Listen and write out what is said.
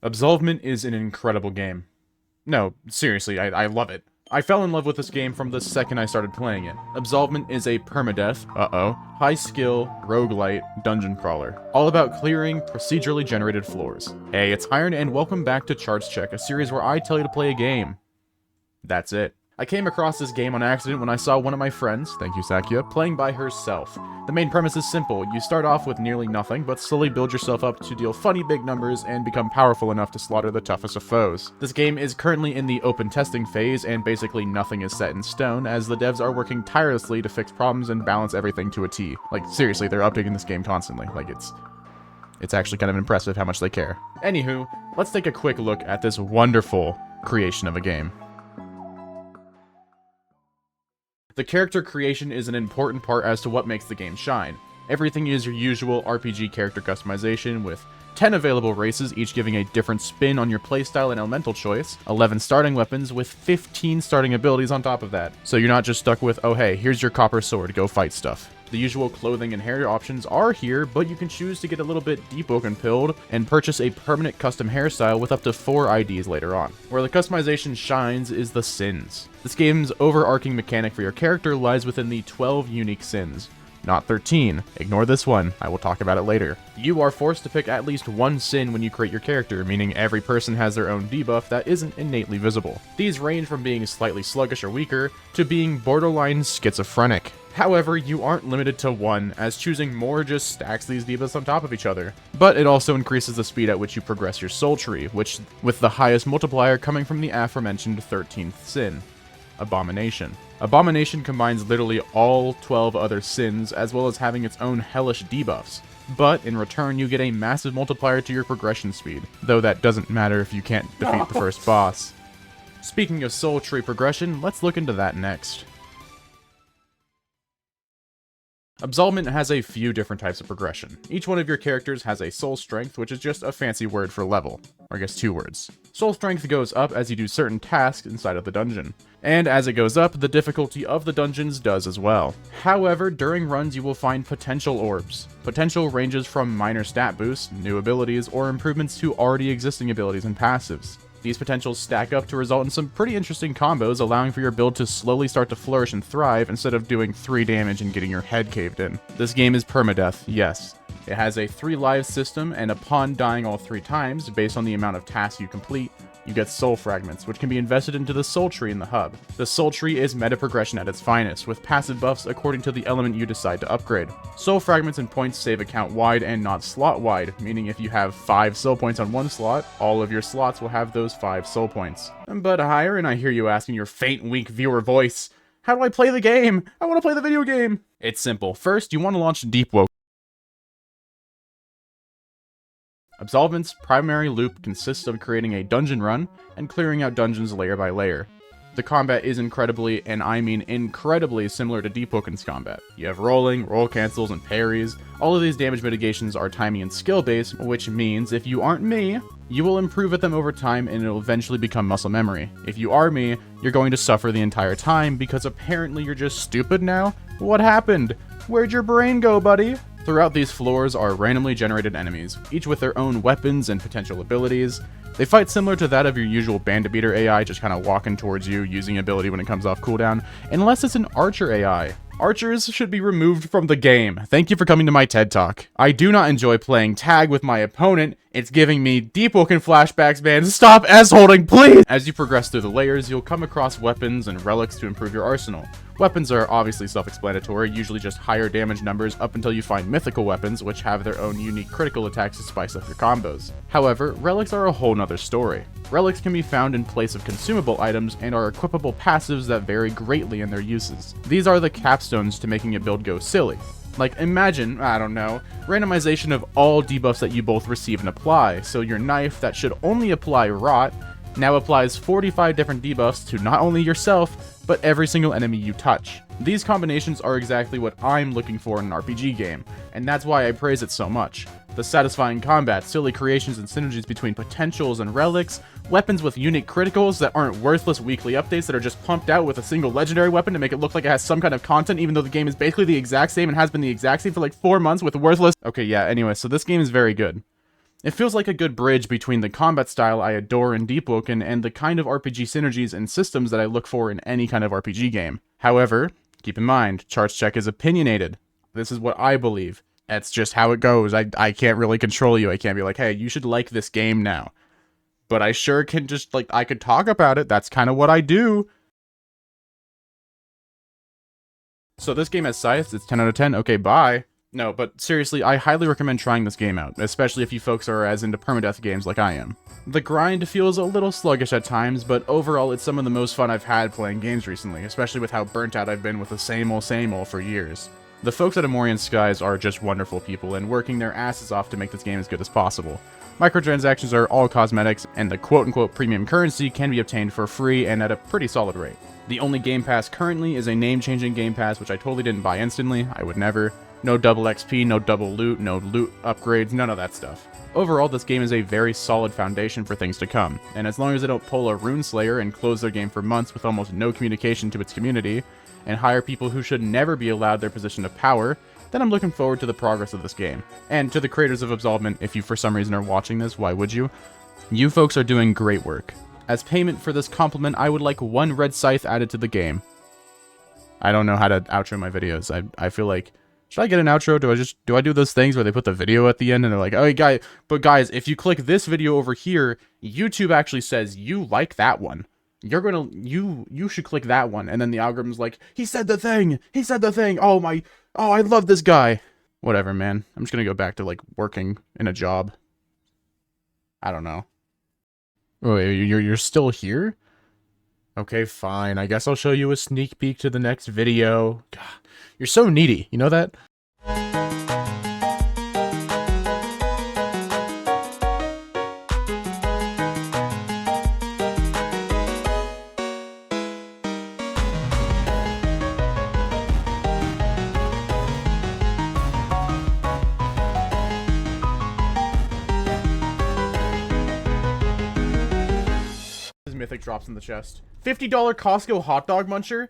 Absolvement is an incredible game. No, seriously, I love it. I fell in love with this game from the second I started playing it. Absolvement is a permadeath, high-skill, roguelite, dungeon crawler. All about clearing procedurally generated floors. Hey, it's Iron, and welcome back to Charts Check, a series where I tell you to play a game. That's it. I came across this game on accident when I saw one of my friends, thank you Sakya, playing by herself. The main premise is simple. You start off with nearly nothing, but slowly build yourself up to deal funny big numbers and become powerful enough to slaughter the toughest of foes. This game is currently in the open testing phase, and basically nothing is set in stone, as the devs are working tirelessly to fix problems and balance everything to a T. Like, seriously, they're updating this game constantly. Like, it's actually kind of impressive how much they care. Anywho, let's take a quick look at this wonderful creation of a game. The character creation is an important part as to what makes the game shine. Everything is your usual RPG character customization, with 10 available races, each giving a different spin on your playstyle and elemental choice, 11 starting weapons with 15 starting abilities on top of that. So you're not just stuck with, oh hey, here's your copper sword, go fight stuff. The usual clothing and hair options are here, but you can choose to get a little bit deep oak and pilled and purchase a permanent custom hairstyle with up to 4 IDs later on. Where the customization shines is the sins. This game's overarching mechanic for your character lies within the 12 unique sins. Not 13. Ignore this one, I will talk about it later. You are forced to pick at least one sin when you create your character, meaning every person has their own debuff that isn't innately visible. These range from being slightly sluggish or weaker, to being borderline schizophrenic. However, you aren't limited to one, as choosing more just stacks these debuffs on top of each other. But it also increases the speed at which you progress your soul tree, which with the highest multiplier coming from the aforementioned 13th sin, Abomination. Abomination combines literally all 12 other sins, as well as having its own hellish debuffs. But in return, you get a massive multiplier to your progression speed, though that doesn't matter if you can't defeat the first boss. Speaking of soul tree progression, let's look into that next. Absolvement has a few different types of progression. Each one of your characters has a soul strength, which is just a fancy word for level. Or I guess 2 words. Soul strength goes up as you do certain tasks inside of the dungeon. And as it goes up, the difficulty of the dungeons does as well. However, during runs you will find potential orbs. Potential ranges from minor stat boosts, new abilities, or improvements to already existing abilities and passives. These potentials stack up to result in some pretty interesting combos, allowing for your build to slowly start to flourish and thrive instead of doing 3 damage and getting your head caved in. This game is permadeath, yes. It has a 3 lives system, and upon dying all 3 times, based on the amount of tasks you complete, you get soul fragments, which can be invested into the soul tree in the hub. The soul tree is meta progression at its finest, with passive buffs according to the element you decide to upgrade. Soul fragments and points save account wide and not slot wide, meaning if you have 5 soul points on one slot, all of your slots will have those 5 soul points. But higher, and I hear you asking your faint, weak viewer voice, how do I play the game? I want to play the video game! It's simple. First, you want to launch Deep Woke. Absolvement's primary loop consists of creating a dungeon run and clearing out dungeons layer by layer. The combat is incredibly, and I mean incredibly, similar to Deep Woken's combat. You have rolling, roll cancels, and parries. All of these damage mitigations are timing and skill based, which means if you aren't me, you will improve at them over time and it'll eventually become muscle memory. If you are me, you're going to suffer the entire time because apparently you're just stupid now? What happened? Where'd your brain go, buddy? Throughout these floors are randomly generated enemies, each with their own weapons and potential abilities. They fight similar to that of your usual bandit beater AI, just kind of walking towards you, using ability when it comes off cooldown, unless it's an archer AI. Archers should be removed from the game. Thank you for coming to my TED Talk. I do not enjoy playing tag with my opponent. It's giving me Deep Woken flashbacks, man. Stop S-holding, please! As you progress through the layers, you'll come across weapons and relics to improve your arsenal. Weapons are obviously self-explanatory, usually just higher damage numbers up until you find mythical weapons, which have their own unique critical attacks to spice up your combos. However, relics are a whole nother story. Relics can be found in place of consumable items and are equipable passives that vary greatly in their uses. These are the capstones to making a build go silly. Like, imagine, I don't know, randomization of all debuffs that you both receive and apply, so your knife that should only apply rot now applies 45 different debuffs to not only yourself, but every single enemy you touch. These combinations are exactly what I'm looking for in an RPG game, and that's why I praise it so much. The satisfying combat, silly creations and synergies between potentials and relics, weapons with unique criticals that aren't worthless weekly updates that are just pumped out with a single legendary weapon to make it look like it has some kind of content, even though the game is basically the exact same and has been the exact same for like 4 months with worthless... Okay, yeah, anyway, so this game is very good. It feels like a good bridge between the combat style I adore in Deepwoken and the kind of RPG synergies and systems that I look for in any kind of RPG game. However, keep in mind, Charts Check is opinionated. This is what I believe. That's just how it goes. I can't really control you. I can't be like, hey, you should like this game now. But I sure can just, like, I could talk about it. That's kind of what I do. So this game has Scythes. It's 10 out of 10. Okay, bye. No, but seriously, I highly recommend trying this game out, especially if you folks are as into permadeath games like I am. The grind feels a little sluggish at times, but overall it's some of the most fun I've had playing games recently, especially with how burnt out I've been with the same old for years. The folks at Amorian Skies are just wonderful people and working their asses off to make this game as good as possible. Microtransactions are all cosmetics, and the quote-unquote premium currency can be obtained for free and at a pretty solid rate. The only Game Pass currently is a name-changing Game Pass, which I totally didn't buy instantly. I would never. No double XP, no double loot, no loot upgrades, none of that stuff. Overall, this game is a very solid foundation for things to come, and as long as they don't pull a Runeslayer and close their game for months with almost no communication to its community, and hire people who should never be allowed their position of power, then I'm looking forward to the progress of this game. And to the creators of Absolvement, if you for some reason are watching this, why would you? You folks are doing great work. As payment for this compliment, I would like 1 red scythe added to the game. I don't know how to outro my videos. I feel like, should I get an outro? Do I do those things where they put the video at the end and they're like, oh, guys, if you click this video over here, YouTube actually says you like that one. You should click that one. And then the algorithm's like, he said the thing. Oh, I love this guy. Whatever, man. I'm just gonna go back to, like, working in a job. I don't know. Oh, you're still here? Okay, fine. I guess I'll show you a sneak peek to the next video. God, you're so needy. You know that? Mythic drops in the chest. $50 Costco hot dog muncher?